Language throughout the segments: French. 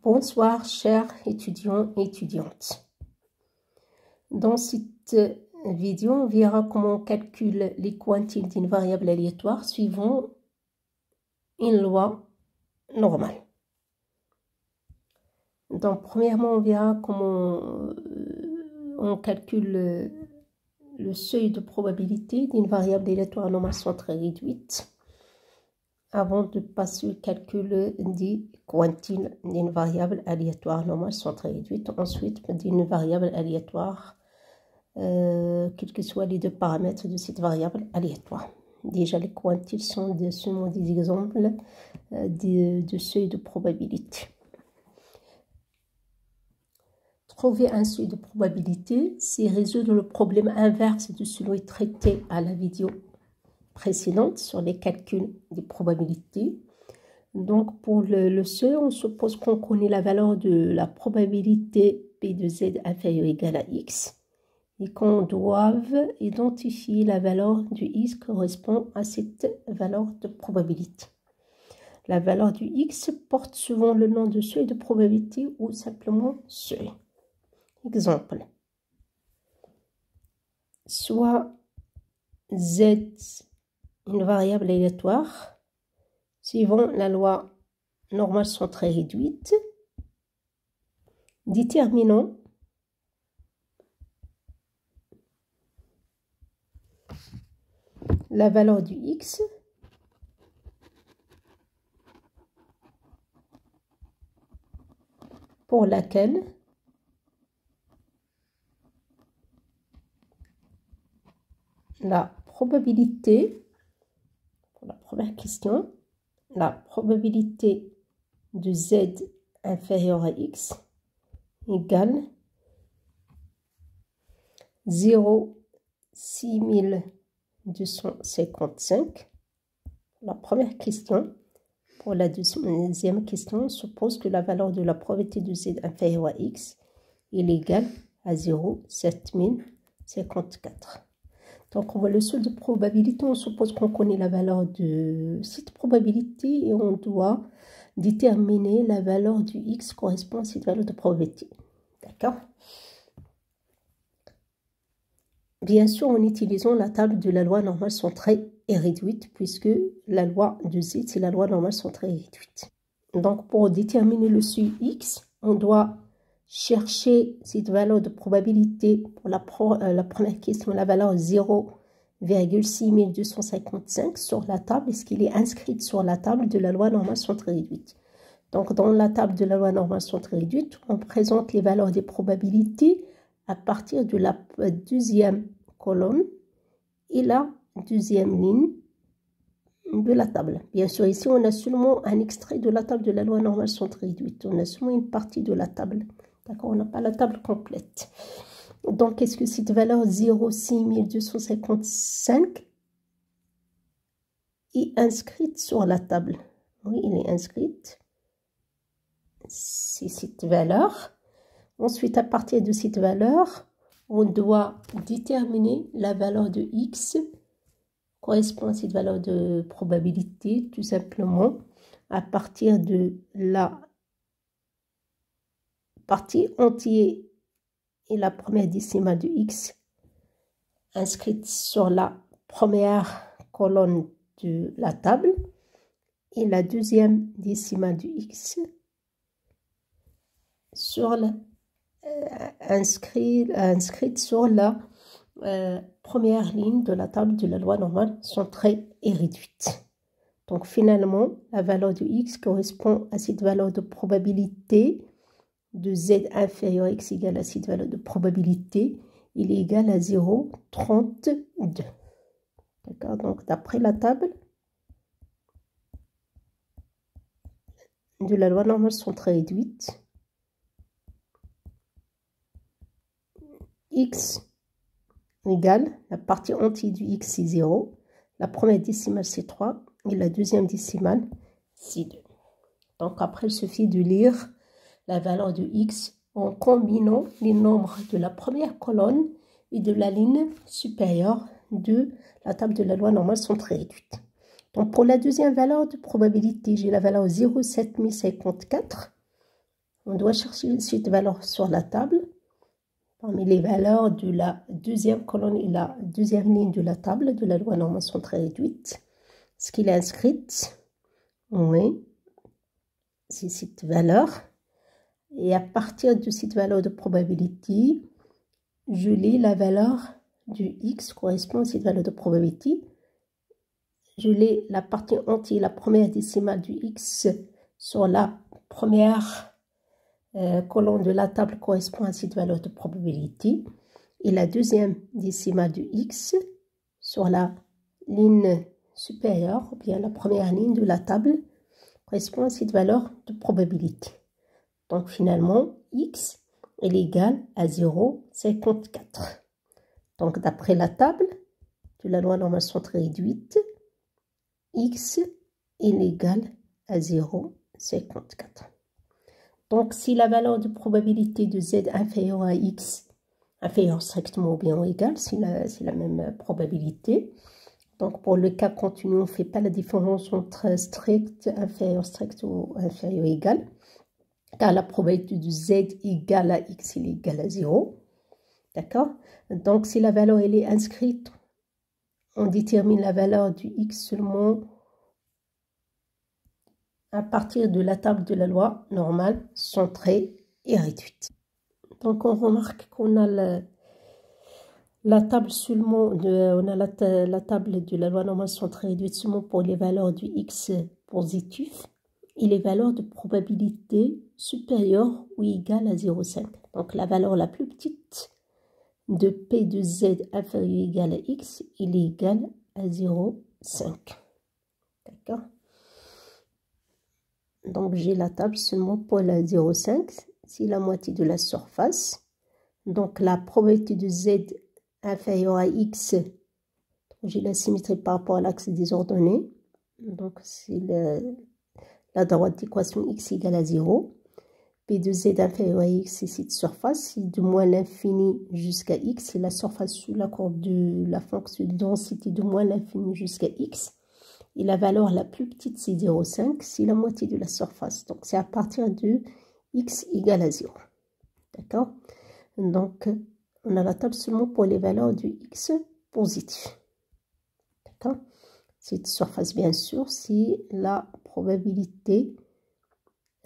Bonsoir chers étudiants et étudiantes. Dans cette vidéo, on verra comment on calcule les quantiles d'une variable aléatoire suivant une loi normale. Donc premièrement, on verra comment on calcule le seuil de probabilité d'une variable aléatoire normale centrée réduite avant de passer au calcul des quantiles d'une variable aléatoire normale centrée réduite, ensuite d'une variable aléatoire, quels que soient les deux paramètres de cette variable aléatoire. Déjà, les quantiles sont seulement des exemples de seuil de probabilité. Trouver un seuil de probabilité, c'est résoudre le problème inverse de celui traité à la vidéo précédente sur les calculs des probabilités. Donc pour le seuil, on suppose qu'on connaît la valeur de la probabilité P de Z inférieure ou égale à X et qu'on doive identifier la valeur du X correspond à cette valeur de probabilité. La valeur du X porte souvent le nom de seuil de probabilité ou simplement seuil. Exemple, soit Z une variable aléatoire suivant la loi normale centrée réduite, déterminant la valeur du X pour laquelle la probabilité, pour la première question, la probabilité de Z inférieure à X égale 0,6255. La première question. Pour la deuxième question, on suppose que la valeur de la probabilité de Z inférieure à X est égale à 0,7054. Donc, on voit le seuil de probabilité. On suppose qu'on connaît la valeur de cette probabilité et on doit déterminer la valeur du X correspond à cette valeur de probabilité. D'accord? Bien sûr, en utilisant la table de la loi normale centrée et réduite, puisque la loi de Z, c'est la loi normale centrée et réduite. Donc, pour déterminer le seuil X, on doit chercher cette valeur de probabilité pour la première question, la valeur 0,6255 sur la table. Est-ce qu'il est inscrit sur la table de la loi normale centrée réduite? Donc, dans la table de la loi normale centrée réduite, on présente les valeurs des probabilités à partir de la deuxième colonne et la deuxième ligne de la table. Bien sûr, ici, on a seulement un extrait de la table de la loi normale centrée réduite. On a seulement une partie de la table. D'accord, on n'a pas la table complète. Donc, est-ce que cette valeur 0,6255 est inscrite sur la table? Oui, elle est inscrite. C'est cette valeur. Ensuite, à partir de cette valeur, on doit déterminer la valeur de X correspond à cette valeur de probabilité, tout simplement, à partir de la partie entière et la première décimale de X inscrite sur la première colonne de la table et la deuxième décimale de X sur la, inscrite sur la première ligne de la table de la loi normale centrée et réduite. Donc finalement, la valeur de X correspond à cette valeur de probabilité de Z inférieur à X égale à cette valeur de probabilité. Il est égal à 0,32. D'accord, donc d'après la table de la loi normale centrée réduite, X égale, la partie entière du X c'est 0, la première décimale c'est 3 et la deuxième décimale c'est 2. Donc après il suffit de lire la valeur de X en combinant les nombres de la première colonne et de la ligne supérieure de la table de la loi normale centrée réduite. Donc pour la deuxième valeur de probabilité, j'ai la valeur 0,7054 On doit chercher cette valeur sur la table. Parmi les valeurs de la deuxième colonne et la deuxième ligne de la table de la loi normale centrée réduite. Ce qu'il est inscrit, oui, c'est cette valeur. Et à partir de cette valeur de probabilité, je lis la valeur du x correspond à cette valeur de probabilité. Je lis la partie entière, la première décimale du x sur la première colonne de la table correspond à cette valeur de probabilité. Et la deuxième décimale du x sur la ligne supérieure, ou bien la première ligne de la table, correspond à cette valeur de probabilité. Donc finalement, x est égal à 0,54. Donc d'après la table de la loi normale centrée réduite, x est égal à 0,54. Donc si la valeur de probabilité de z inférieure à x, inférieure strictement ou bien ou égale, c'est la même probabilité. Donc pour le cas continu, on ne fait pas la différence entre strict, inférieur ou inférieur égal. Car la probabilité de z égale à x, elle est égale à 0. D'accord? Donc si la valeur elle est inscrite, on détermine la valeur du x seulement à partir de la table de la loi normale centrée et réduite. Donc on remarque qu'on a la table seulement la table de la loi normale centrée et réduite seulement pour les valeurs du x positif et les valeurs de probabilité supérieures ou égales à 0,5. Donc la valeur la plus petite de p de z inférieur ou égal à x, il est égal à 0,5. D'accord? Donc j'ai la table seulement pour la 0,5, c'est la moitié de la surface. Donc la probabilité de z inférieure à x, j'ai la symétrie par rapport à l'axe des ordonnées. Donc c'est la droite d'équation x égale à 0. P de z inférieur à x, c'est cette surface, c'est de moins l'infini jusqu'à x, c'est la surface sous la courbe de la fonction de densité de moins l'infini jusqu'à x. Et la valeur la plus petite, c'est 0,5, c'est la moitié de la surface. Donc, c'est à partir de x égale à 0. D'accord? Donc, on a la table seulement pour les valeurs du x positif. D'accord? Cette surface, bien sûr, c'est la probabilité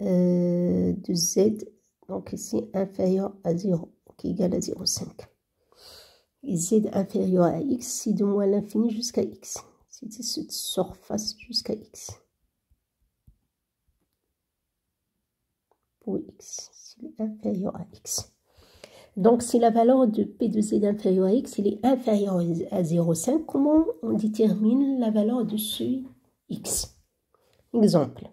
de z, donc ici, inférieur à 0, qui est égal à 0,5. Et z inférieur à x, c'est de moins l'infini jusqu'à x. C'est cette surface jusqu'à x. Pour x, c'est inférieur à x. Donc, si la valeur de p de z inférieure à x, il est inférieur à 0,5, comment on détermine la valeur de ce x? Exemple.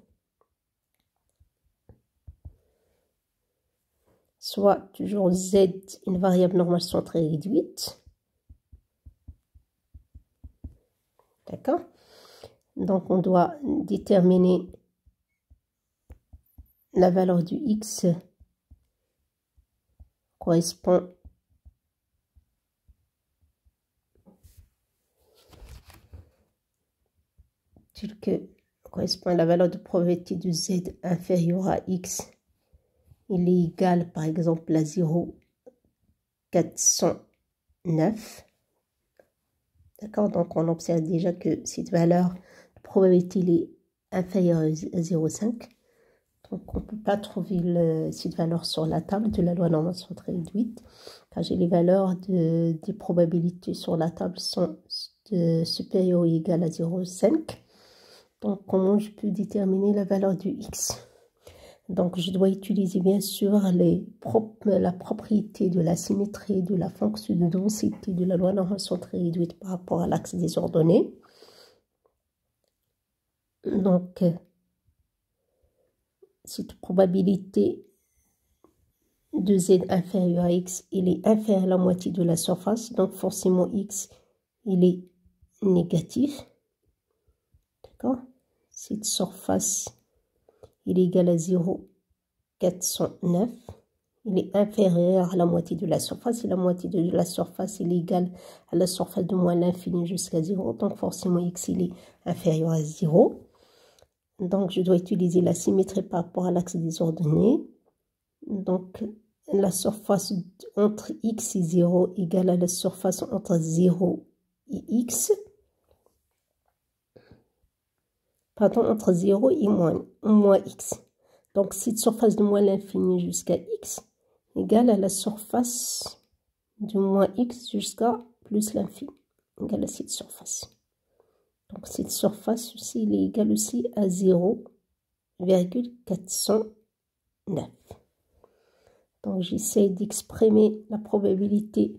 Soit toujours z, une variable normale centrée réduite. D'accord? Donc, on doit déterminer la valeur du x correspond à la valeur de probabilité de z inférieure à x. Il est égal, par exemple, à 0,409. D'accord? Donc, on observe déjà que cette valeur de probabilité est inférieure à 0,5. Donc, on ne peut pas trouver cette valeur sur la table de la loi normale centrée réduite. Car j'ai les valeurs des probabilités sur la table sont supérieures ou égales à 0,5. Donc, comment je peux déterminer la valeur du x? Donc, je dois utiliser bien sûr la propriété de la symétrie de la fonction de densité de la loi normale centrée réduite par rapport à l'axe des ordonnées. Donc, cette probabilité de z inférieur à x, il est inférieur à la moitié de la surface. Donc, forcément, x, il est négatif. D'accord? Cette surface, il est égal à 0,409. Il est inférieur à la moitié de la surface. Et la moitié de la surface, il est égal à la surface de moins l'infini jusqu'à 0. Donc, forcément, x, il est inférieur à 0. Donc, je dois utiliser la symétrie par rapport à l'axe des ordonnées. Donc, la surface entre x et 0 égale à la surface entre 0 et x. Pardon, entre 0 et moins x. Donc, cette surface de moins l'infini jusqu'à x égale à la surface de moins x jusqu'à plus l'infini. Égale à cette surface. Donc, cette surface aussi, elle est égale aussi à 0,409. Donc, j'essaie d'exprimer la probabilité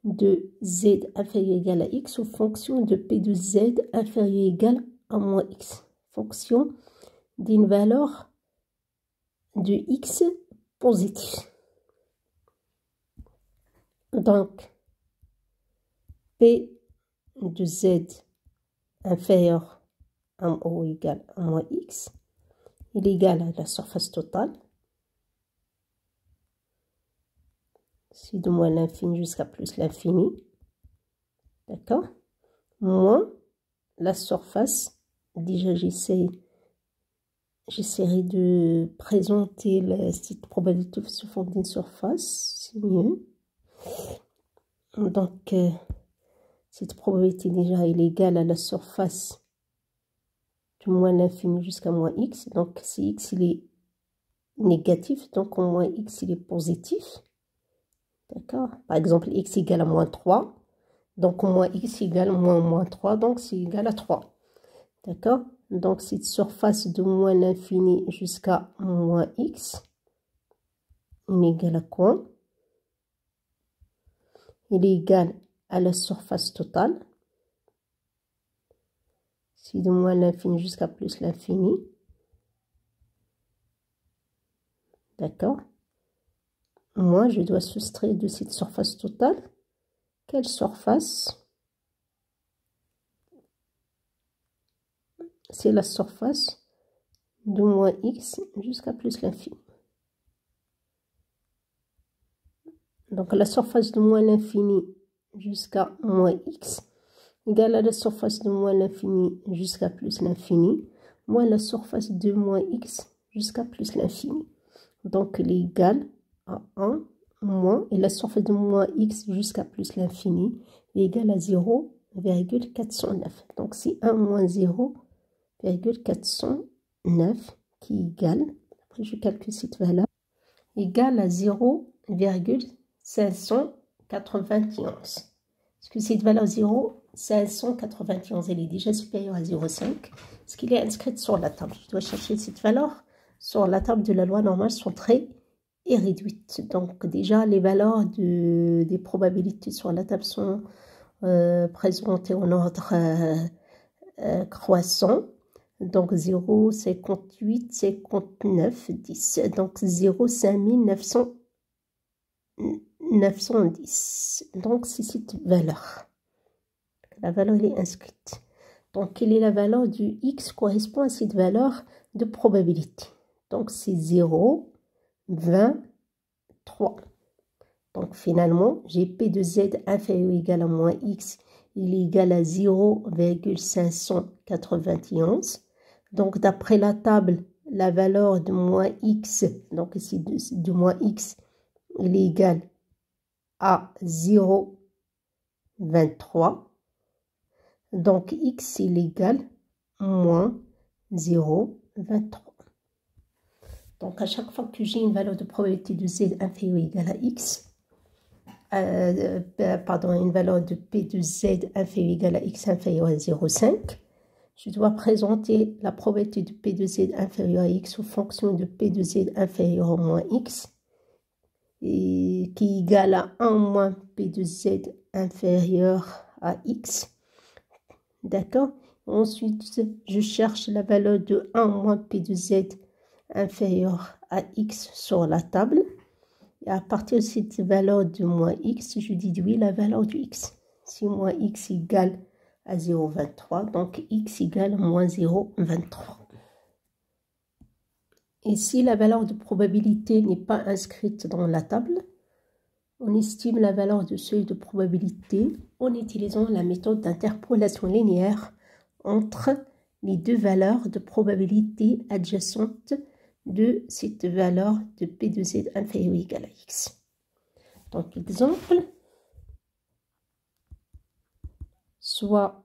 de z inférieur ou égal à x en fonction de p de z inférieur ou égal à moins x. Fonction d'une valeur de x positif. Donc, p de z inférieur à ou égal à moins x, il est égal à la surface totale. C'est de moins l'infini jusqu'à plus l'infini. D'accord? Moins la surface. Déjà, j'essaierai de présenter cette probabilité sous forme d'une surface. C'est mieux. Donc, cette probabilité déjà est égale à la surface de moins l'infini jusqu'à moins x. Donc, si x il est négatif, donc au moins x il est positif. D'accord? Par exemple, x égale à moins 3. Donc, au moins x égale à moins 3. Donc, c'est égal à 3. D'accord? Donc, cette surface de moins l'infini jusqu'à moins x, il est égal à quoi? Il est égal à la surface totale. C'est de moins l'infini jusqu'à plus l'infini. D'accord? Moi, je dois soustraire de cette surface totale. Quelle surface? C'est la surface de moins x jusqu'à plus l'infini. Donc, la surface de moins l'infini jusqu'à moins x égale à la surface de moins l'infini jusqu'à plus l'infini, moins la surface de moins x jusqu'à plus l'infini. Donc, il est égal à 1 moins, et la surface de moins x jusqu'à plus l'infini est égale à 0,409. Donc, c'est 1 moins 0,409 qui est égal, après je calcule cette valeur, égale à 0,591. Est-ce que cette valeur 0,591, elle est déjà supérieure à 0,5? Est-ce qu'il est inscrite sur la table? Je dois chercher cette valeur sur la table de la loi normale sont très réduites. Donc déjà, les valeurs des probabilités sur la table sont présentées en ordre croissant. Donc 0, 58, 59, 10. Donc 0, 5910. Donc c'est cette valeur. La valeur elle est inscrite. Donc quelle est la valeur du x correspond à cette valeur de probabilité? Donc c'est 0, 23. Donc finalement, j'ai p de z inférieur ou égal à moins x. Il est égal à 0,591. Donc d'après la table, la valeur de moins x, donc ici de moins x, il est égal à 0,23. Donc x il est égal à moins 0,23. Donc à chaque fois que j'ai une valeur de probabilité de z inférieure ou égale à x, une valeur de p de z inférieure ou égale à x inférieure à 0,5, je dois présenter la probabilité de p de z inférieure à x sous fonction de p de z inférieure à moins x, et qui est égal à 1 moins p de z inférieur à x. D'accord? Ensuite, je cherche la valeur de 1 moins p de z inférieur à x sur la table. Et à partir de cette valeur de moins x, je déduis la valeur du x. Si moins x égale à 0,23, donc x égale à moins 0,23. Et si la valeur de probabilité n'est pas inscrite dans la table, on estime la valeur de seuil de probabilité en utilisant la méthode d'interpolation linéaire entre les deux valeurs de probabilité adjacentes de cette valeur de P de Z inférieur ou égal à X. Donc, exemple, soit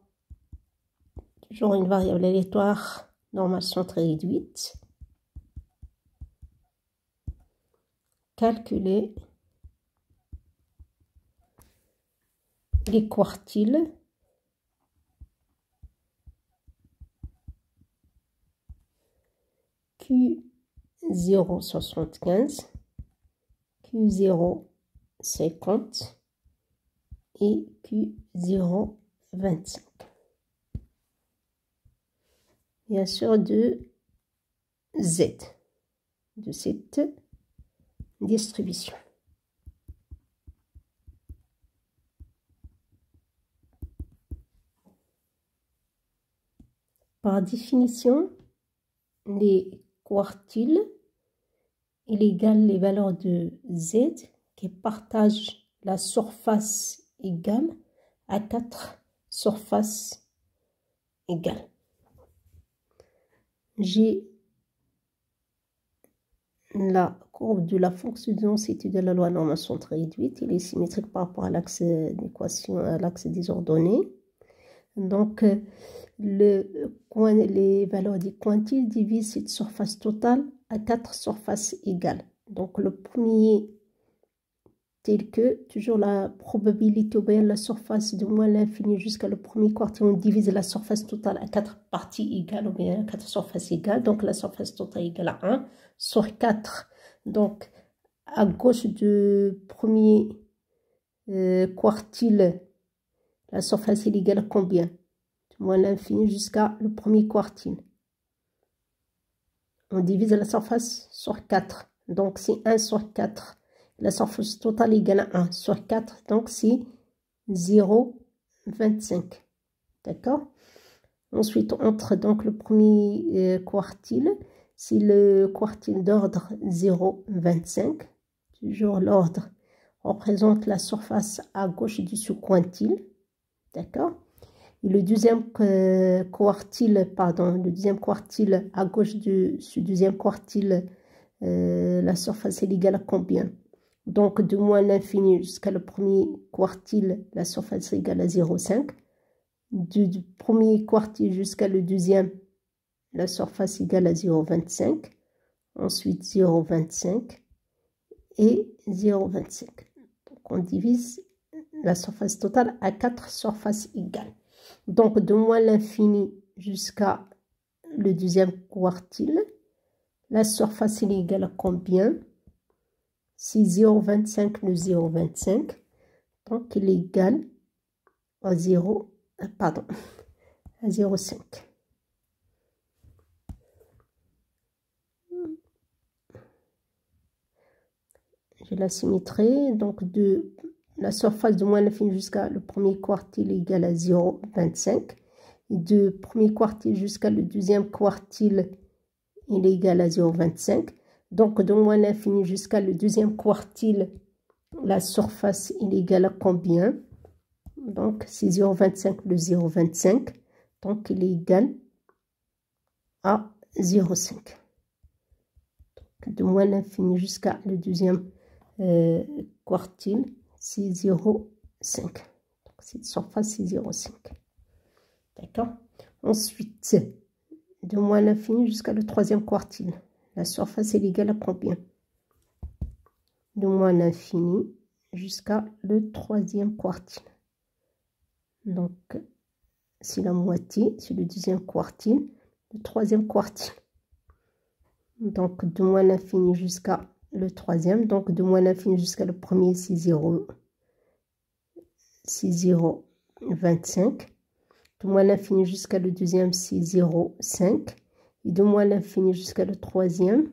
toujours une variable aléatoire normale centrée réduite, calculer les quartiles Q0,75, Q0,50 et Q0,25. Bien sûr, de Z, de cette distribution. Par définition, les quartiles, il égale les valeurs de Z qui partagent la surface égale à 4 surfaces égales. J'ai la courbe de la fonction de densité de la loi normale centrée réduite. Il est symétrique par rapport à l'axe d'équation, à l'axe des ordonnées. Donc, les valeurs des quantiles divisent cette surface totale à 4 surfaces égales. Donc, le premier, tel que toujours la probabilité ou bien la surface de moins l'infini jusqu'à le premier quartile, on divise la surface totale à 4 parties égales ou bien à 4 surfaces égales. Donc, la surface totale égale à 1 sur 4. Donc, à gauche du premier quartile, la surface est égale à combien? Moins l'infini jusqu'à le premier quartile. On divise la surface sur 4. Donc, c'est 1 sur 4. La surface totale égale à 1 sur 4. Donc, c'est 0,25. D'accord? Ensuite, entre donc le premier quartile. C'est le quartile d'ordre 0,25. Toujours l'ordre représente la surface à gauche du sous-quantile. D'accord? Et le deuxième quartile, le deuxième quartile à gauche de ce deuxième quartile, la surface est égale à combien? Donc, de moins l'infini jusqu'à le premier quartile, la surface est égale à 0,5. Du premier quartile jusqu'à le deuxième, la surface est égale à 0,25. Ensuite, 0,25 et 0,25. Donc, on divise la surface totale à 4 surfaces égales. Donc, de moins l'infini jusqu'à le deuxième quartile, la surface est égale à combien? C'est 0,25 le 0,25. Donc, il est égal à 0,5. J'ai la symétrie. Donc, de la surface de moins l'infini jusqu'à le premier quartile est égale à 0,25. Du premier quartile jusqu'à le deuxième quartile, il est égal à 0,25. Donc, de moins l'infini jusqu'à le deuxième quartile, la surface est égale à combien? Donc, c'est 0,25 le 0,25. Donc, il est égal à 0,5. De moins l'infini jusqu'à le deuxième quartile, c'est 0,5. Donc, cette surface, c'est 0,5. D'accord? Ensuite, de moins l'infini jusqu'à le troisième quartile. La surface est égale à combien? De moins l'infini jusqu'à le troisième quartile. Donc, c'est la moitié, c'est le deuxième quartile, le troisième quartile. Donc, de moins l'infini jusqu'à le troisième. Donc, de moins l'infini jusqu'à le premier, c'est 0,25. De moins l'infini jusqu'à le deuxième, c'est 0,5. Et de moins l'infini jusqu'à le troisième,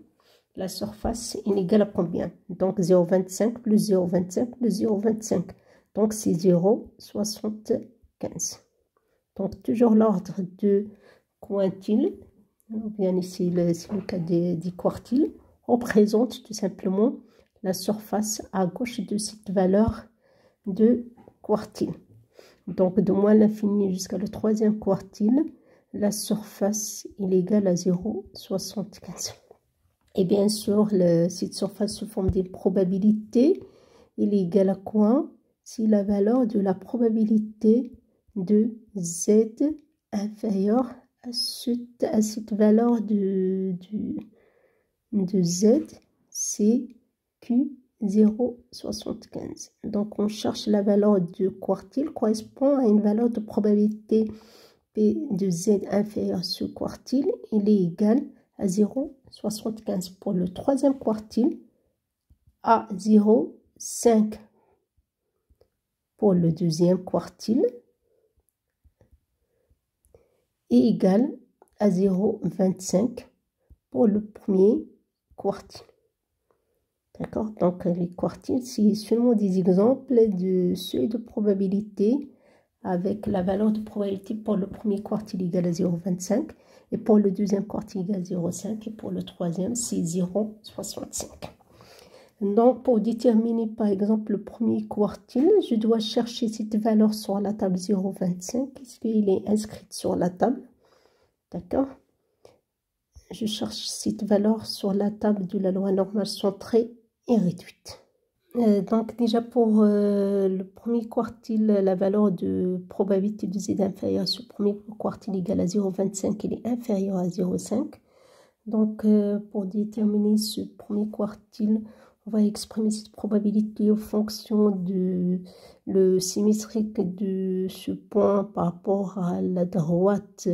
la surface est égale à combien? Donc, 0,25 plus 0,25 plus 0,25. Donc, c'est 0,75. Donc, toujours l'ordre de quintile, bien ici, c'est le cas des quartiles, représente tout simplement la surface à gauche de cette valeur de quartile. Donc, de moins l'infini jusqu'à le troisième quartile, la surface est égale à 0,75. Et bien sûr, cette surface sous forme d'une probabilité, il est égal à quoi? Si la valeur de la probabilité de Z inférieure à cette valeur de Z, c'est Q0,75. Donc, on cherche la valeur du quartile correspond à une valeur de probabilité P de Z inférieure à ce quartile. Il est égal à 0,75 pour le troisième quartile, à 0,5 pour le deuxième quartile et égal à 0,25 pour le premier quartile. D'accord? Donc, les quartiles, c'est seulement des exemples de seuil de probabilité avec la valeur de probabilité pour le premier quartile égale à 0,25 et pour le deuxième quartile égale à 0,5 et pour le troisième, c'est 0,65. Donc, pour déterminer, par exemple, le premier quartile, je dois chercher cette valeur sur la table 0,25. Est-ce qu'il est inscrit sur la table? D'accord? Je cherche cette valeur sur la table de la loi normale centrée et réduite. Donc déjà pour le premier quartile, la valeur de probabilité de Z inférieure sur le premier quartile égale à 0,25, il est inférieur à 0,5. Donc pour déterminer ce premier quartile, on va exprimer cette probabilité en fonction de le symétrique de ce point par rapport à la droite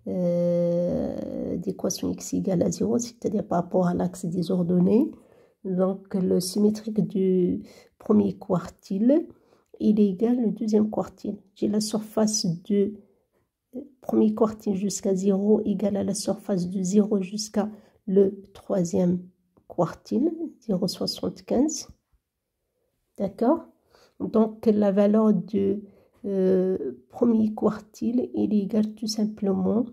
d'équation x égale à 0, c'est-à-dire par rapport à l'axe des ordonnées. Donc le symétrique du premier quartile, il est égal au deuxième quartile. J'ai la surface du premier quartile jusqu'à 0 égale à la surface de 0 jusqu'à le troisième quartile, 0,75. D'accord? Donc la valeur du premier quartile, il est égal tout simplement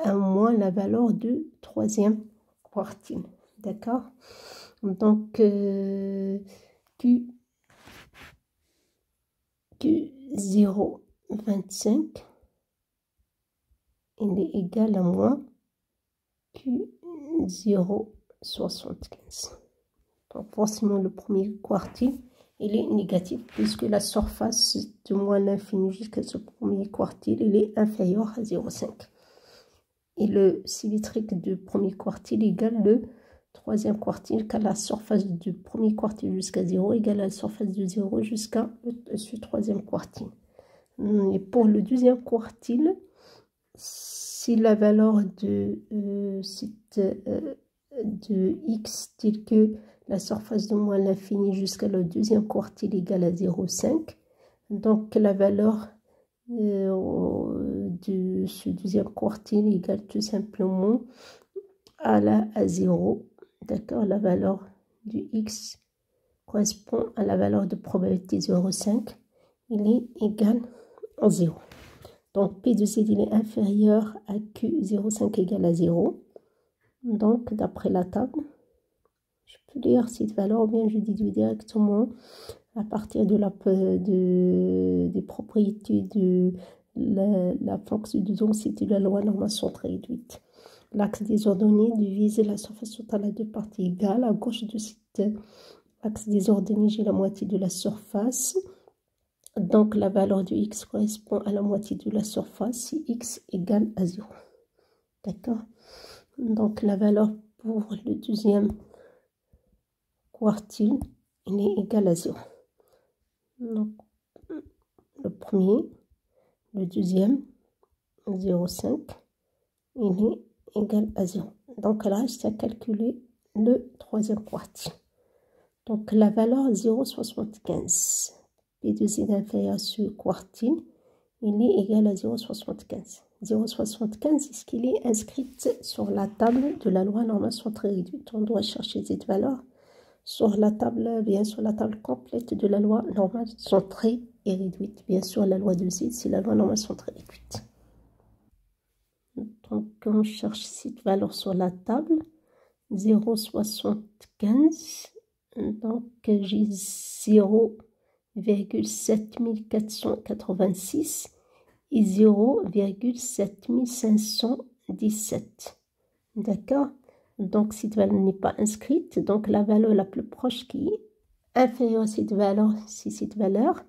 à moins la valeur du troisième quartile. D'accord? Donc Q0,25, il est égal à moins Q0,75. Donc forcément le premier quartile, il est négatif puisque la surface de moins l'infini jusqu'à ce premier quartile, il est inférieur à 0,5. Et le symétrique du premier quartile égale le troisième quartile, car la surface du premier quartile jusqu'à 0 égale à la surface de 0 jusqu'à ce troisième quartile. Et pour le deuxième quartile, si la valeur de x telle que la surface de moins l'infini jusqu'à le deuxième quartile égale à 0,5, donc la valeur de ce deuxième quartile égale tout simplement à 0. D'accord, la valeur du x correspond à la valeur de probabilité 0,5. Il est égal à 0. Donc P de Z il est inférieur à Q0,5 égale à 0. Donc d'après la table, je peux lire cette valeur ou bien je déduis directement à partir de des propriétés de la fonction de densité de la loi normale centrée réduite. L'axe des ordonnées divise la surface totale à deux parties égales. À gauche de cet axe des ordonnées, j'ai la moitié de la surface. Donc la valeur de x correspond à la moitié de la surface si x égale à 0. D'accord? Donc la valeur pour le deuxième quartile, il est égal à 0. Donc le premier, le deuxième, 0,5, il est égal à 0. Donc là, reste à calculer le troisième quartile. Donc la valeur 0,75. P de Z inférieur à ce quartile, il est égal à 0,75. 0,75, est-ce qu'il est inscrit sur la table de la loi normale centrée réduite? On doit chercher cette valeur sur la table, bien sûr la table complète de la loi normale centrée et réduite. Bien sûr, la loi de Z, c'est la loi normale centrée réduite. Donc, on cherche cette valeur sur la table, 0,75. Donc, j'ai 0,7486 et 0,7517. D'accord? Donc cette valeur n'est pas inscrite. Donc la valeur la plus proche qui est inférieure à cette valeur, c'est cette valeur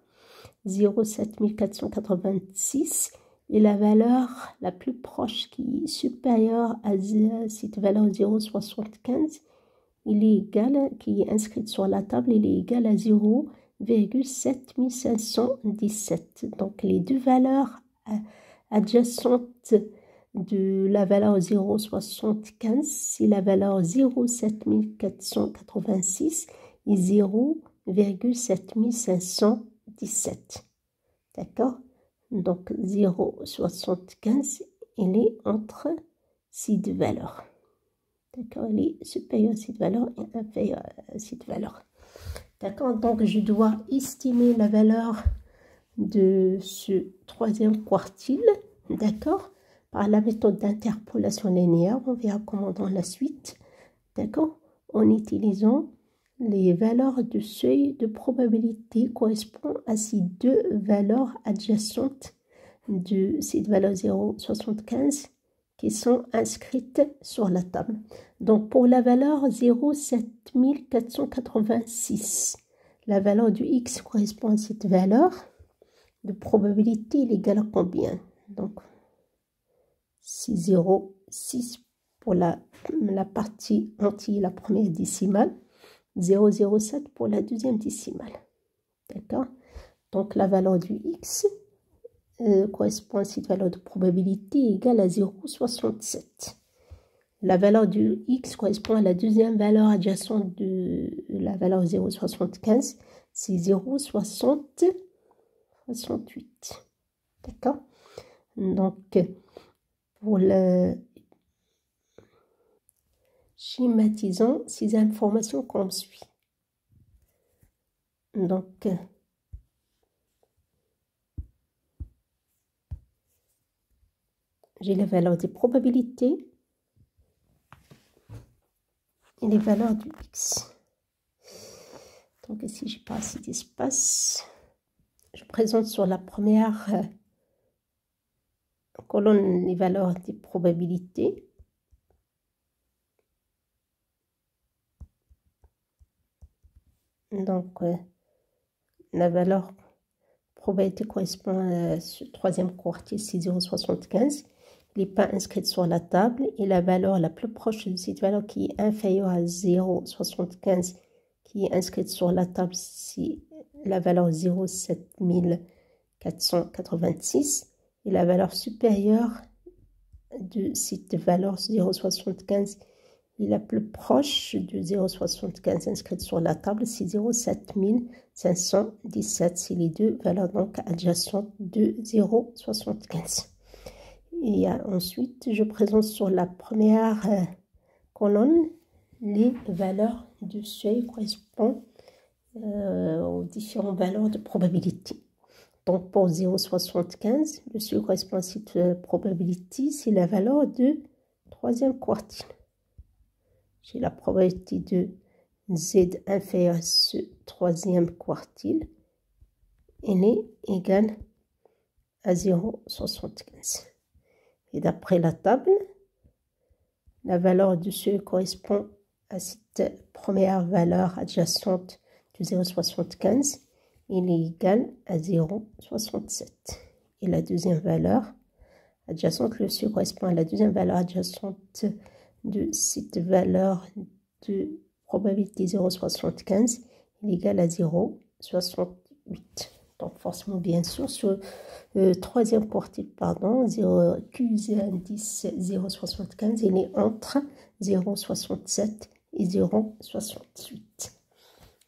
0,7486. Et la valeur la plus proche qui est supérieure à cette valeur 0,75, il est égal, qui est inscrite sur la table, il est égal à 0,7517. Donc les deux valeurs adjacentes de la valeur 0,75, c'est la valeur 0,7486 et 0,7517. D'accord? Donc 0,75, il est entre ces deux valeurs. D'accord? Il est supérieur à cette valeur et inférieur à cette valeur. D'accord? Donc je dois estimer la valeur de ce troisième quartile. D'accord? Par la méthode d'interpolation linéaire, on verra comment dans la suite. D'accord? En utilisant les valeurs de seuil de probabilité correspondent à ces deux valeurs adjacentes de cette valeur 0,75 qui sont inscrites sur la table. Donc pour la valeur 0,7486, la valeur du x correspond à cette valeur de probabilité, il est égal à combien? Donc c'est 0,6 pour la partie entière, la première décimale, 0,07 pour la deuxième décimale. D'accord? Donc la valeur du x correspond à cette valeur de probabilité égale à 0,67. La valeur du x correspond à la deuxième valeur adjacente de la valeur 0,75, c'est 0,68. D'accord? Donc, pour le schématisons ces informations comme suit. Donc, j'ai les valeurs des probabilités et les valeurs du x. Donc ici, j'ai pas assez d'espace. Je présente sur la première colonne les valeurs des probabilités. Donc, la valeur probabilité correspond à ce troisième quartile, c'est 0,75. Il n'est pas inscrit sur la table. Et la valeur la plus proche de cette valeur qui est inférieure à 0,75, qui est inscrite sur la table, c'est la valeur 0,7486. Et la valeur supérieure de cette valeur 0,75 et la plus proche de 0,75 inscrite sur la table, c'est 0,7517. C'est les deux valeurs donc adjacentes de 0,75. Et ensuite, je présente sur la première colonne les valeurs de seuil correspondant aux différentes valeurs de probabilité. Donc pour 0,75, le seuil correspond à cette probabilité, c'est la valeur de troisième quartile. J'ai la probabilité de z inférieure à ce troisième quartile. Elle est égale à 0,75. Et d'après la table, la valeur du seuil correspond à cette première valeur adjacente de 0,75. Il est égal à 0,67. Et la deuxième valeur adjacente, le seuil correspond à la deuxième valeur adjacente de cette valeur de probabilité 0,75. Il est égal à 0,68. Donc forcément, bien sûr, sur le troisième quartile, pardon, Q indice 0,75, il est entre 0,67 et 0,68.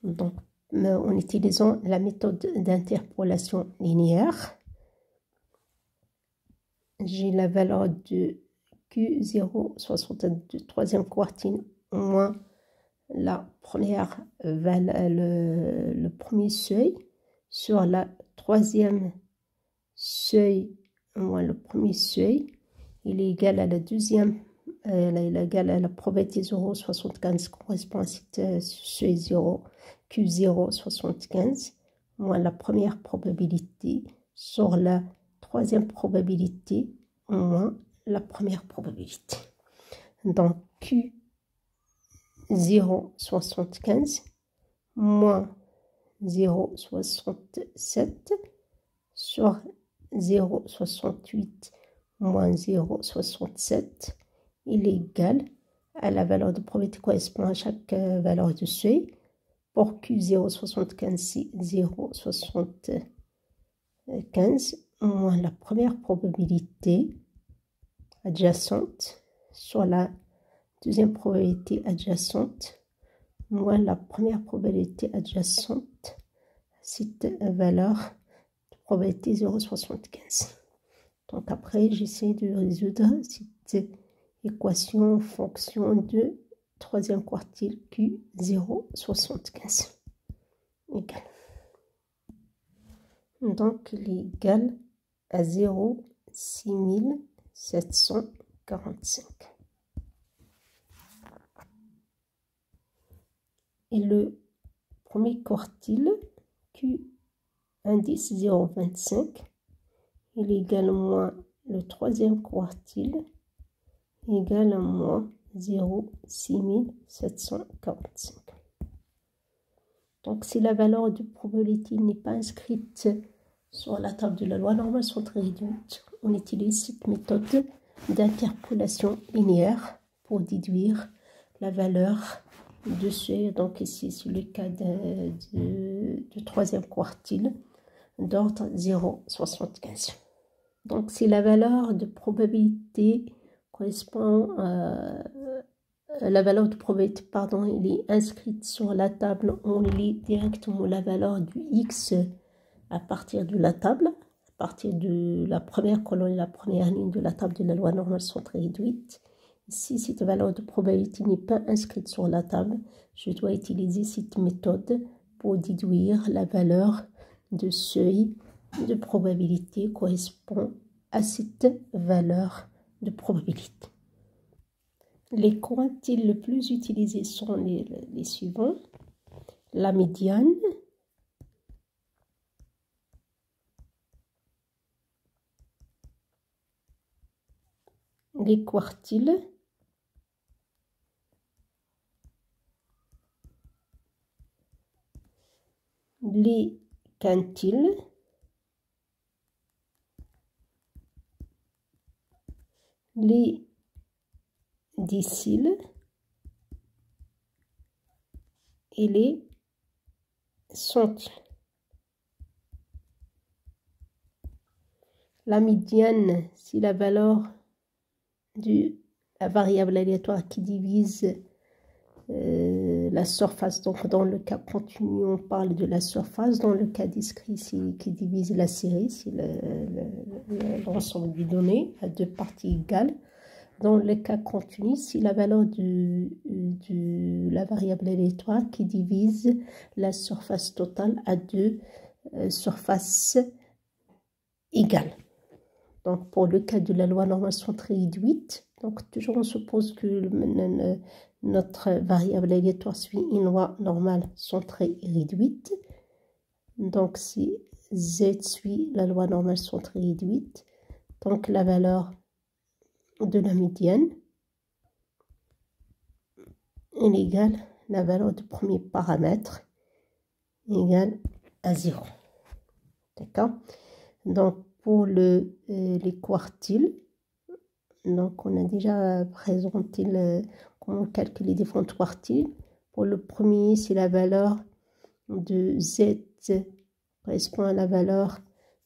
Donc, en utilisant la méthode d'interpolation linéaire, j'ai la valeur de Q0,62 du troisième quartile moins la première le premier seuil sur la troisième seuil moins le premier seuil, il est égal à la deuxième, il est égal à la probabilité 0,75 correspond à ce seuil 0 Q0,75 moins la première probabilité sur la troisième probabilité moins la première probabilité. Donc Q 0,75 moins 0,67 sur 0,68 moins 0,67, il est égal à la valeur de probabilité correspond à chaque valeur de seuil. Pour Q 0,75, c'est 0,75 moins la première probabilité adjacente sur la deuxième probabilité adjacente moins la première probabilité adjacente à cette valeur de probabilité 0,75. Donc après, j'essaie de résoudre cette équation en fonction de troisième quartile Q 0,75 égal. Donc il est égal à 0,6745. Et le premier quartile Q indice 0,25, il est égal à moins le troisième quartile égal à moins 0,6745. Donc si la valeur de probabilité n'est pas inscrite sur la table de la loi normale centrée réduite, on utilise cette méthode d'interpolation linéaire pour déduire la valeur de seuil. Donc ici c'est le cas de troisième quartile d'ordre 0,75. Donc si la valeur de probabilité correspond à la valeur de probabilité, pardon, il est inscrite sur la table, on lit directement la valeur du X à partir de la table, à partir de la première colonne et la première ligne de la table de la loi normale centrée réduite. Si cette valeur de probabilité n'est pas inscrite sur la table, je dois utiliser cette méthode pour déduire la valeur de seuil de probabilité correspond à cette valeur de probabilité. Les quartiles les plus utilisés sont les suivants. La médiane, les quartiles, les quintiles, les déciles et les centiles. La médiane, c'est la valeur de la variable aléatoire qui divise la surface. Donc dans le cas continu, on parle de la surface. Dans le cas discret, c'est qui divise la série, c'est l'ensemble des données à deux parties égales. Dans le cas continu, c'est la valeur de la variable aléatoire qui divise la surface totale à deux surfaces égales. Donc pour le cas de la loi normale centrée réduite, donc toujours on suppose que notre variable aléatoire suit une loi normale centrée réduite. Donc si Z suit la loi normale centrée réduite, donc la valeur de la médiane est égale à la valeur du premier paramètre égale à 0. D'accord? Donc pour les quartiles, donc on a déjà présenté comment calculer les différents quartiles. Pour le premier, c'est la valeur de Z correspond à la valeur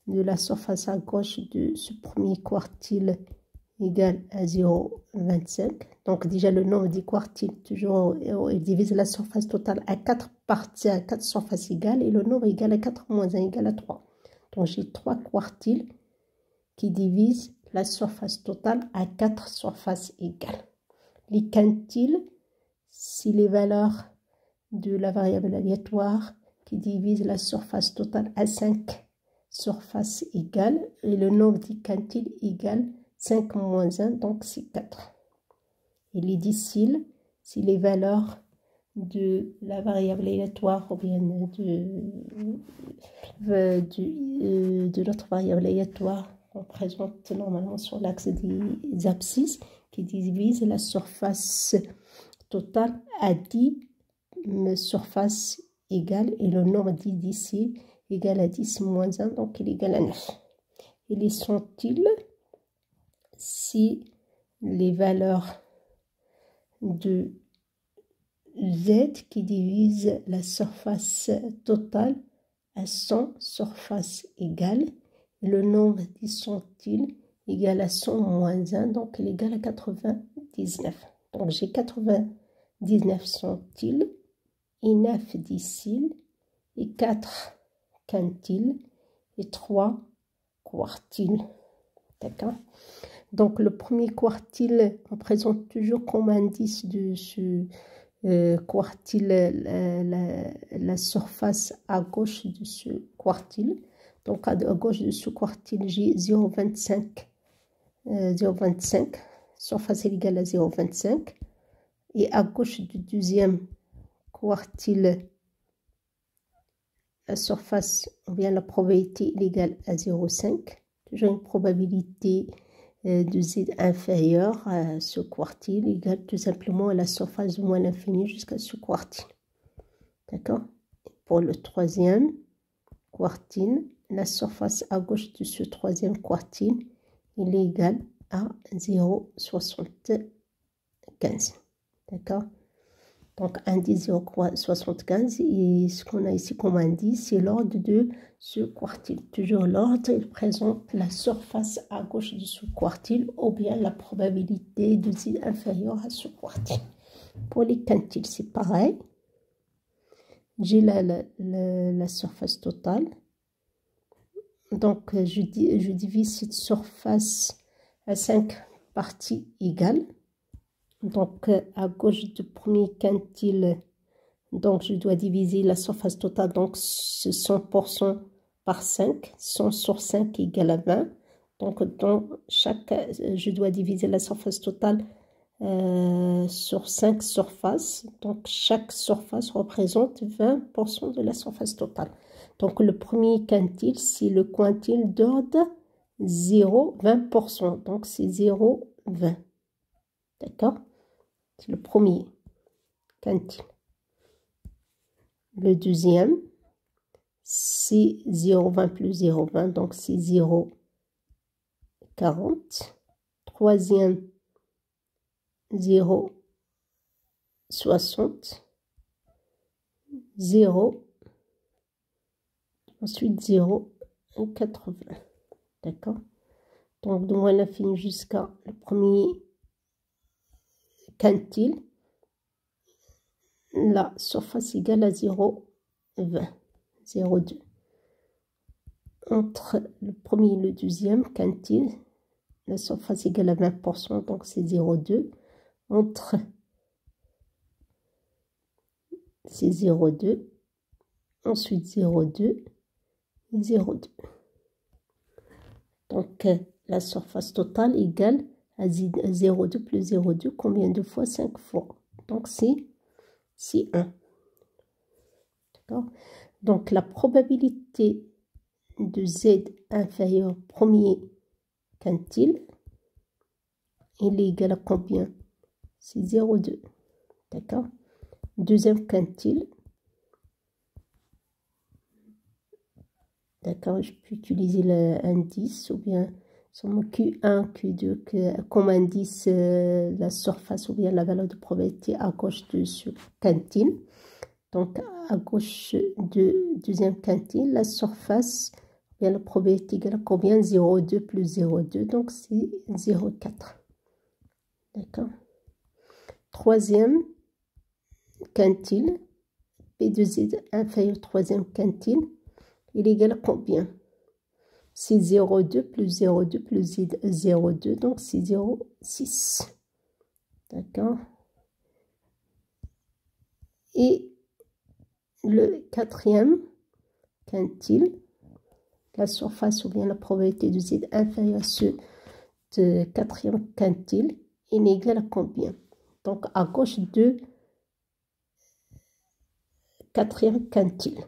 de la surface à gauche de ce premier quartile égale à 0,25. Donc déjà le nombre des quartiles, toujours il divise la surface totale à 4 parties, à 4 surfaces égales, et le nombre égal à 4 moins 1 égale à 3. Donc j'ai 3 quartiles qui divisent la surface totale à 4 surfaces égales. Les quintiles, c'est les valeurs de la variable aléatoire qui divise la surface totale à 5 surfaces égales, et le nombre des quintiles égale 5 moins 1, donc c'est 4. Et les déciles, c'est les valeurs de la variable aléatoire ou bien de notre variable aléatoire qu'on présente normalement sur l'axe des abscisses qui divise la surface totale a 10 surfaces égales et le nombre d'ici égale à 10 moins 1, donc il est égal à 9. Et les sont-ils si les valeurs de Z qui divisent la surface totale à 100 surfaces égales, et le nombre des sont-ils égal à 100 moins 1, donc il est égal à 99. Donc j'ai 99 sont-ils et 9 d'ici et 4 quintiles et 3 quartiles. D'accord? Donc le premier quartile, on présente toujours comme indice de ce quartile la surface à gauche de ce quartile. Donc à gauche de ce quartile, j'ai 0,25, surface égale à 0,25. Et à gauche du deuxième quartile, la surface, ou bien la probabilité est égale à 0,5. Toujours une probabilité de Z inférieure à ce quartile égale tout simplement à la surface de moins l'infini jusqu'à ce quartile. D'accord? Pour le troisième quartile, la surface à gauche de ce troisième quartile il est égal à 0,75. D'accord? Donc indice 0,75 et ce qu'on a ici comme indice, c'est l'ordre de ce quartile. Toujours l'ordre, il présente la surface à gauche de ce quartile ou bien la probabilité de Z inférieure à ce quartile. Pour les quintiles, c'est pareil. J'ai la surface totale. Donc je divise cette surface à 5 parties égales. Donc à gauche du premier quintile, donc je dois diviser la surface totale, donc c'est 100% par 5, 100 sur 5 égale à 20. Donc dans chaque, je dois diviser la surface totale sur 5 surfaces. Donc chaque surface représente 20% de la surface totale. Donc le premier quintile, c'est le quintile d'ordre 0, 20%. Donc c'est 0,20. D'accord? C'est le premier quintile. Le deuxième, c'est 0,20 plus 0,20, donc c'est 0,40. Troisième, 0,60. 0. Ensuite 0,80. D'accord? Donc de moins l'infini jusqu'à le premier quintile, la surface égale à 0,20, 0,2. Entre le premier et le deuxième quintile, la surface égale à 20%, donc c'est 0,2. Entre, c'est 0,2. Ensuite 0,2 et 0,2. Donc la surface totale égale à 0,2 plus 0,2, combien de fois? 5 fois. Donc c'est 1. D'accord? Donc la probabilité de Z inférieur premier quintile, il est égal à combien? C'est 0,2. D'accord? Deuxième quintile. D'accord? Je peux utiliser l'indice ou bien Q1, Q2 comme indice la surface ou bien la valeur de probabilité à gauche de ce quintile. Donc à gauche de deuxième quintile, la surface, bien la probabilité égale à combien? 0,2 plus 0,2, donc c'est 0,4. D'accord? Troisième quintile, P de Z inférieur troisième quintile, il est égal à combien? C'est 0,2 plus 0,2 plus 0,2, donc c'est 0,6. D'accord? Et le quatrième quintile, la surface ou bien la probabilité de Z inférieure à ce quatrième quintile, il est égal à combien? Donc à gauche de quatrième quintile,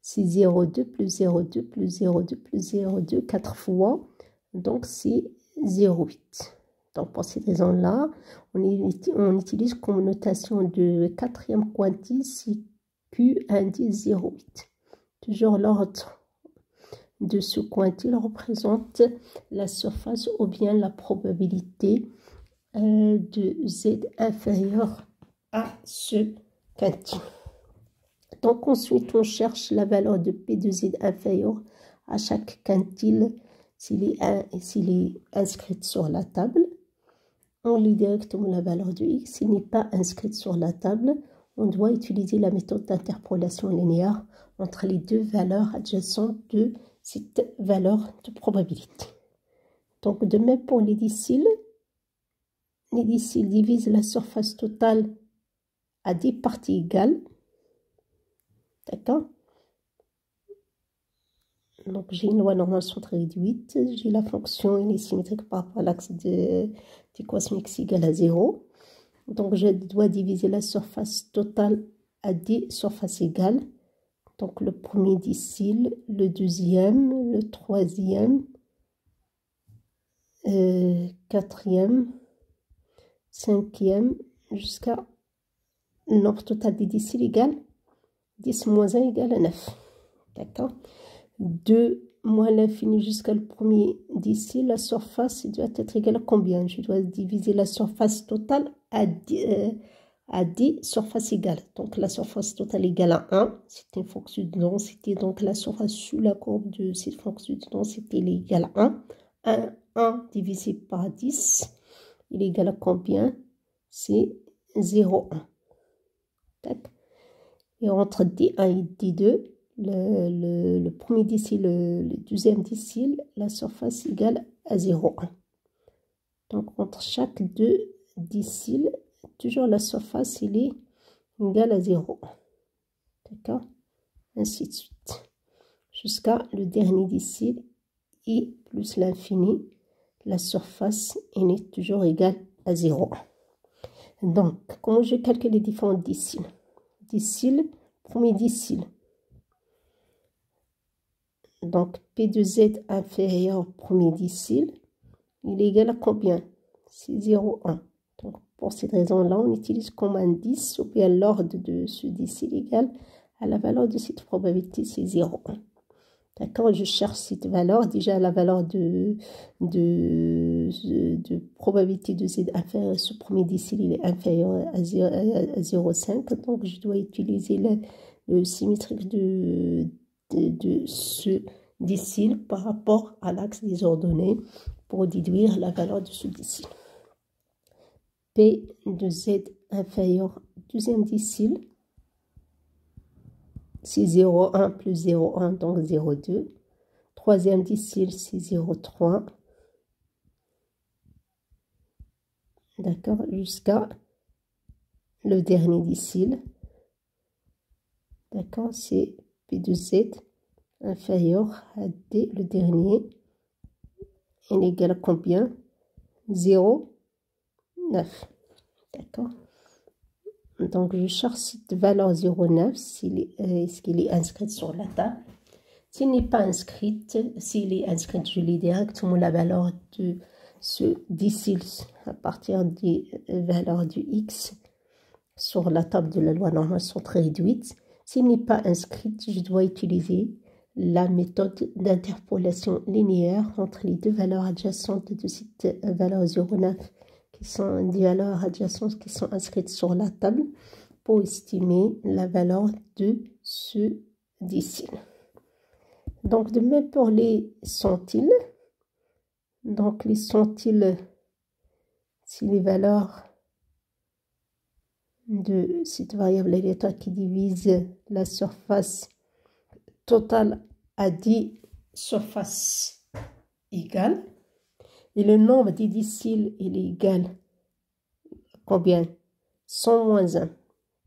c'est 0,2 plus 0,2 plus 0,2 plus 0,2, 4 fois, donc c'est 0,8. Donc, pour cette raison-là, on utilise comme notation de quatrième quantile CQ indice 0,8. Toujours l'ordre de ce quantile représente la surface ou bien la probabilité de Z inférieur à ce quintile. Donc, ensuite, on cherche la valeur de P de Z inférieur à chaque quintile s'il est inscrit sur la table. On lit directement la valeur de X. S'il n'est pas inscrit sur la table, on doit utiliser la méthode d'interpolation linéaire entre les deux valeurs adjacentes de cette valeur de probabilité. Donc, de même pour les déciles divisent la surface totale à des parties égales. D'accord? Donc, j'ai une loi normale centre réduite. J'ai la fonction, elle est symétrique par rapport à l'axe d'équation x égale à 0. Donc, je dois diviser la surface totale à des surfaces égales. Donc, le premier décile, le deuxième, le troisième, quatrième, cinquième, jusqu'à le nombre total des déciles égale 10 moins 1 égale à 9. D'accord? 2 moins l'infini jusqu'à le premier décile, la surface doit être égale à combien? Je dois diviser la surface totale à 10 surfaces égales. Donc la surface totale égale à 1, c'est une fonction de densité. Donc la surface sous la courbe de cette fonction de densité est égale à 1. 1 divisé par 10, il est égal à combien? C'est 0,1. Et entre D1 et D2, le premier décile, le deuxième décile, la surface égale à 0,1. Donc, entre chaque deux déciles, toujours la surface, il est égale à 0,1. D'accord? Ainsi de suite. Jusqu'à le dernier décile, I plus l'infini, la surface est toujours égale à 0,1. Donc, comment je calcule les différents déciles? Décile, premier décile. Donc, P de Z inférieur au premier décile, il est égal à combien? C'est 0,1. Donc, pour cette raison-là, on utilise comme indice ou bien l'ordre de ce décile égal à la valeur de cette probabilité, c'est 0,1. D'accord? Je cherche cette valeur. Déjà, la valeur de probabilité de Z inférieur à ce premier décile, il est inférieur à 0,5. Donc, je dois utiliser le symétrique de ce décile par rapport à l'axe des ordonnées pour déduire la valeur de ce décile. P de Z inférieur deuxième décile, c'est 0,1 plus 0,1, donc 0,2. Troisième décile, c'est 0,3. D'accord, jusqu'à le dernier décile. D'accord, c'est P de Z inférieur à D, le dernier. Il est égal à combien? 0,9. D'accord. Donc, je cherche cette valeur 0,9, est-ce qu'il est inscrit sur la table. S'il n'est pas inscrit, s'il est inscrit, je lis directement la valeur de ce décile à partir des valeurs du X sur la table de la loi normale centre réduite. S'il n'est pas inscrit, je dois utiliser la méthode d'interpolation linéaire entre les deux valeurs adjacentes de cette valeur 0,9 qui sont des valeurs adjacentes qui sont inscrites sur la table pour estimer la valeur de ce décile. Donc, de même pour les centiles. Donc, les centiles, c'est les valeurs de cette variable aléatoire qui divise la surface totale à 10 surfaces égales. Et le nombre des déciles, il est égal à combien? 100 moins 1.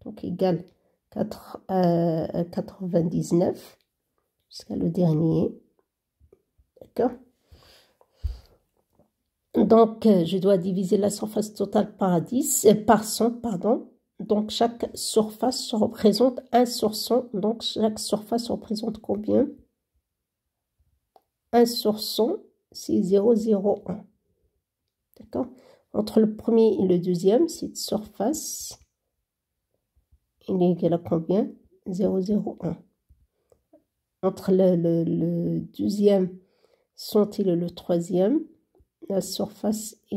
Donc, égal 99 jusqu'à le dernier. D'accord? Donc, je dois diviser la surface totale par 100, pardon. Donc, chaque surface représente 1 sur 100. Donc, chaque surface représente combien? 1 sur 100, c'est 0,01. D'accord? Entre le premier et le deuxième, cette surface, il est égal à combien? 0,01. Entre le deuxième centile et le troisième, la surface est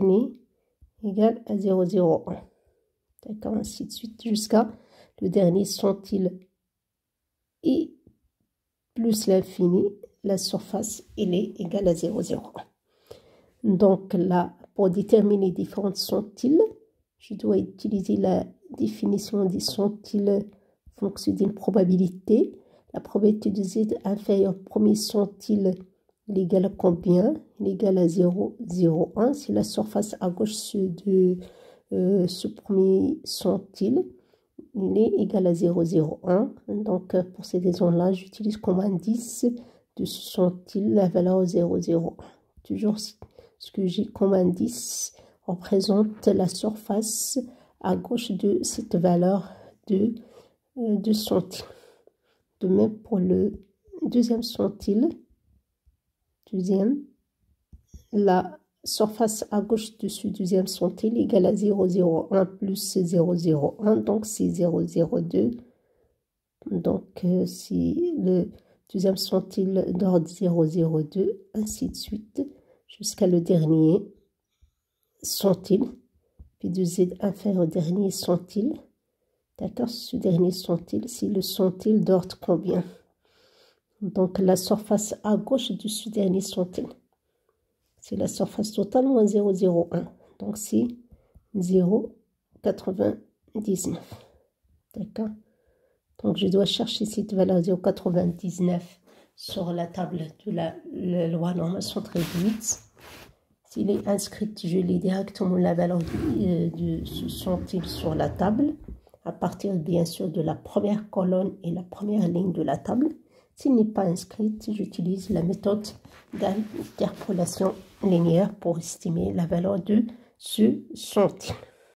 égale à 0,01. D'accord, ainsi de suite, jusqu'à le dernier centile et plus l'infini, la surface elle est égale à 0,01. Donc là, pour déterminer les différents centiles, je dois utiliser la définition des centiles en fonction d'une probabilité. La probabilité de z inférieure au premier centile est égale à combien? Il est égal à 0,01. Si la surface à gauche de ce premier centile, il est égal à 0,01. Donc pour ces raisons-là, j'utilise comme indice de ce centile la valeur 0,01. Toujours ce que j'ai comme indice représente la surface à gauche de cette valeur de centile. De même pour le deuxième centile, la surface à gauche de ce deuxième centile égale à 0,01 plus 0,01, donc c'est 0,02. Donc si le deuxième centile d'ordre 0,02, ainsi de suite, jusqu'à le dernier centile, puis de z inférieur au dernier centile. D'accord, ce dernier centile, c'est le centile d'ordre combien? Donc la surface à gauche de ce dernier centile, c'est la surface totale moins 0,01. Donc c'est 0,99. D'accord. Donc je dois chercher cette valeur 0,99 sur la table de la loi normale centre réduite. S'il est inscrit, je lis directement la valeur de ce centile sur la table, à partir bien sûr de la première colonne et la première ligne de la table. S'il n'est pas inscrit, j'utilise la méthode d'interpolation linéaire pour estimer la valeur de ce centile.